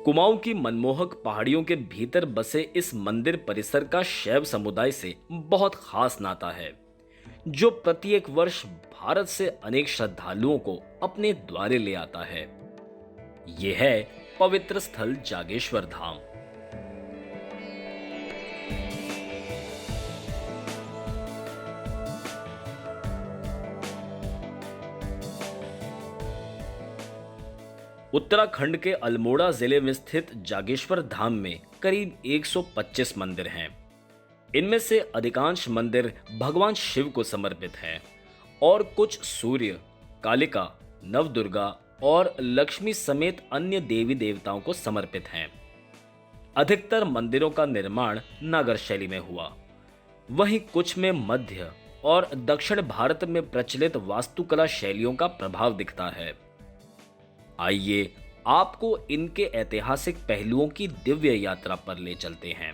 कुमाऊं की मनमोहक पहाड़ियों के भीतर बसे इस मंदिर परिसर का शैव समुदाय से बहुत खास नाता है, जो प्रत्येक वर्ष भारत से अनेक श्रद्धालुओं को अपने द्वारे ले आता है। यह है पवित्र स्थल जागेश्वर धाम। उत्तराखंड के अल्मोड़ा जिले में स्थित जागेश्वर धाम में करीब 125 मंदिर हैं। इनमें से अधिकांश मंदिर भगवान शिव को समर्पित हैं और कुछ सूर्य, कालिका, नवदुर्गा और लक्ष्मी समेत अन्य देवी देवताओं को समर्पित हैं। अधिकतर मंदिरों का निर्माण नागर शैली में हुआ, वहीं कुछ में मध्य और दक्षिण भारत में प्रचलित वास्तुकला शैलियों का प्रभाव दिखता है। आइए आपको इनके ऐतिहासिक पहलुओं की दिव्य यात्रा पर ले चलते हैं।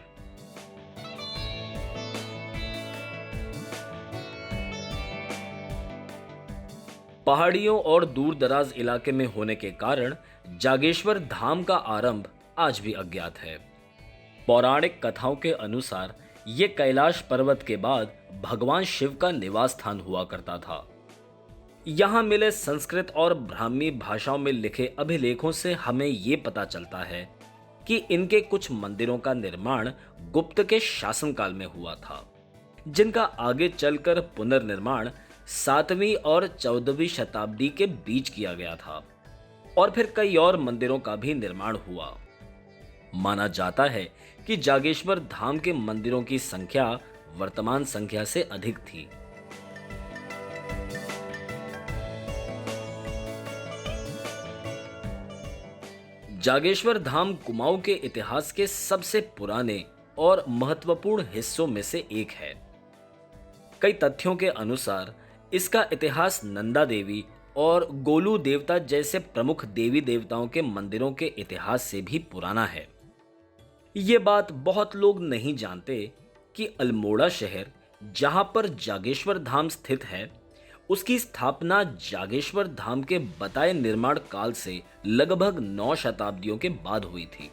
पहाड़ियों और दूर दराज इलाके में होने के कारण जागेश्वर धाम का आरंभ आज भी अज्ञात है। पौराणिक कथाओं के अनुसार यह कैलाश पर्वत के बाद भगवान शिव का निवास स्थान हुआ करता था। यहां मिले संस्कृत और ब्राह्मी भाषाओं में लिखे अभिलेखों से हमें यह पता चलता है कि इनके कुछ मंदिरों का निर्माण गुप्त के शासनकाल में हुआ था, जिनका आगे चलकर पुनर्निर्माण 7वीं और 14वीं शताब्दी के बीच किया गया था और फिर कई और मंदिरों का भी निर्माण हुआ। माना जाता है कि जागेश्वर धाम के मंदिरों की संख्या वर्तमान संख्या से अधिक थी। जागेश्वर धाम कुमाऊं के इतिहास के सबसे पुराने और महत्वपूर्ण हिस्सों में से एक है। कई तथ्यों के अनुसार इसका इतिहास नंदा देवी और गोलू देवता जैसे प्रमुख देवी देवताओं के मंदिरों के इतिहास से भी पुराना है। ये बात बहुत लोग नहीं जानते कि अल्मोड़ा शहर, जहां पर जागेश्वर धाम स्थित है, उसकी स्थापना जागेश्वर धाम के बताए निर्माण काल से लगभग 9 शताब्दियों के बाद हुई थी।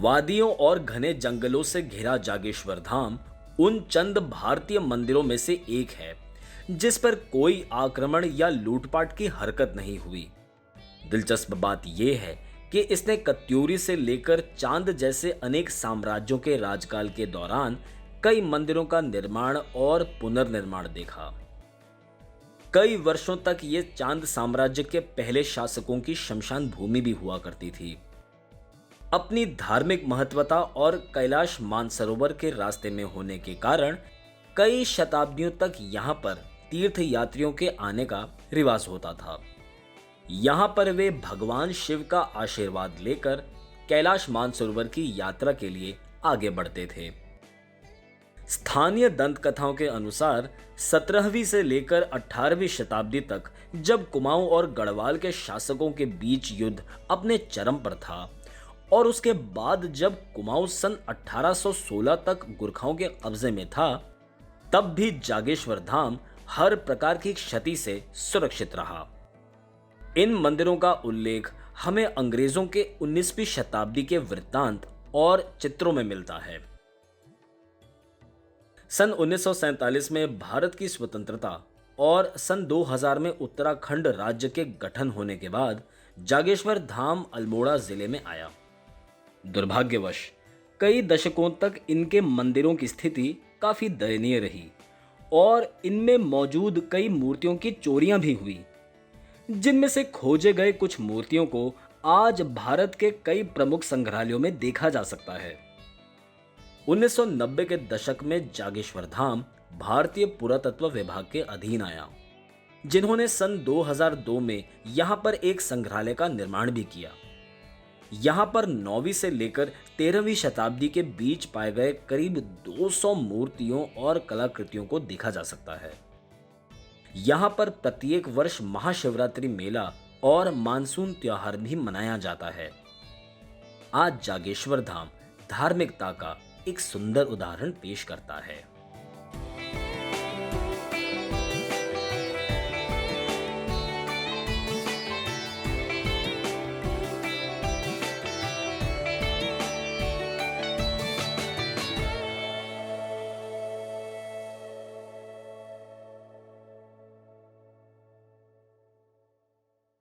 वादियों और घने जंगलों से घिरा जागेश्वर धाम उन चंद भारतीय मंदिरों में से एक है जिस पर कोई आक्रमण या लूटपाट की हरकत नहीं हुई। दिलचस्प बात यह है कि इसने कत्यूरी से लेकर चांद जैसे अनेक साम्राज्यों के राजकाल के दौरान कई मंदिरों का निर्माण और पुनर्निर्माण देखा। कई वर्षों तक यह चांद साम्राज्य के पहले शासकों की शमशान भूमि भी हुआ करती थी। अपनी धार्मिक महत्वता और कैलाश मानसरोवर के रास्ते में होने के कारण कई शताब्दियों तक यहां पर तीर्थ यात्रियों के आने का रिवाज होता था। यहां पर वे भगवान शिव का आशीर्वाद लेकर कैलाश मानसरोवर की यात्रा के लिए आगे बढ़ते थे। स्थानीय दंत कथाओं के अनुसार 17वीं से लेकर 18वीं शताब्दी तक जब कुमाऊं और गढ़वाल के शासकों के बीच युद्ध अपने चरम पर था और उसके बाद जब कुमाऊं सन 1816 तक गुरखाओं के कब्जे में था, तब भी जागेश्वर धाम हर प्रकार की क्षति से सुरक्षित रहा। इन मंदिरों का उल्लेख हमें अंग्रेजों के 19वीं शताब्दी के वृत्तांत और चित्रों में मिलता है। सन 1947 में भारत की स्वतंत्रता और सन 2000 में उत्तराखंड राज्य के गठन होने के बाद जागेश्वर धाम अल्मोड़ा जिले में आया। दुर्भाग्यवश कई दशकों तक इनके मंदिरों की स्थिति काफी दयनीय रही और इनमें मौजूद कई मूर्तियों की चोरियां भी हुई, जिनमें से खोजे गए कुछ मूर्तियों को आज भारत के कई प्रमुख संग्रहालयों में देखा जा सकता है। 1990 के दशक में जागेश्वर धाम भारतीय पुरातत्व विभाग के अधीन आया, जिन्होंने सन 2002 में यहां पर एक संग्रहालय का निर्माण भी किया। यहां पर 9वीं से लेकर 13वीं शताब्दी के बीच पाए गए करीब 200 मूर्तियों और कलाकृतियों को देखा जा सकता है। यहां पर प्रत्येक वर्ष महाशिवरात्रि मेला और मानसून त्योहार भी मनाया जाता है। आज जागेश्वर धाम धार्मिकता का एक सुंदर उदाहरण पेश करता है।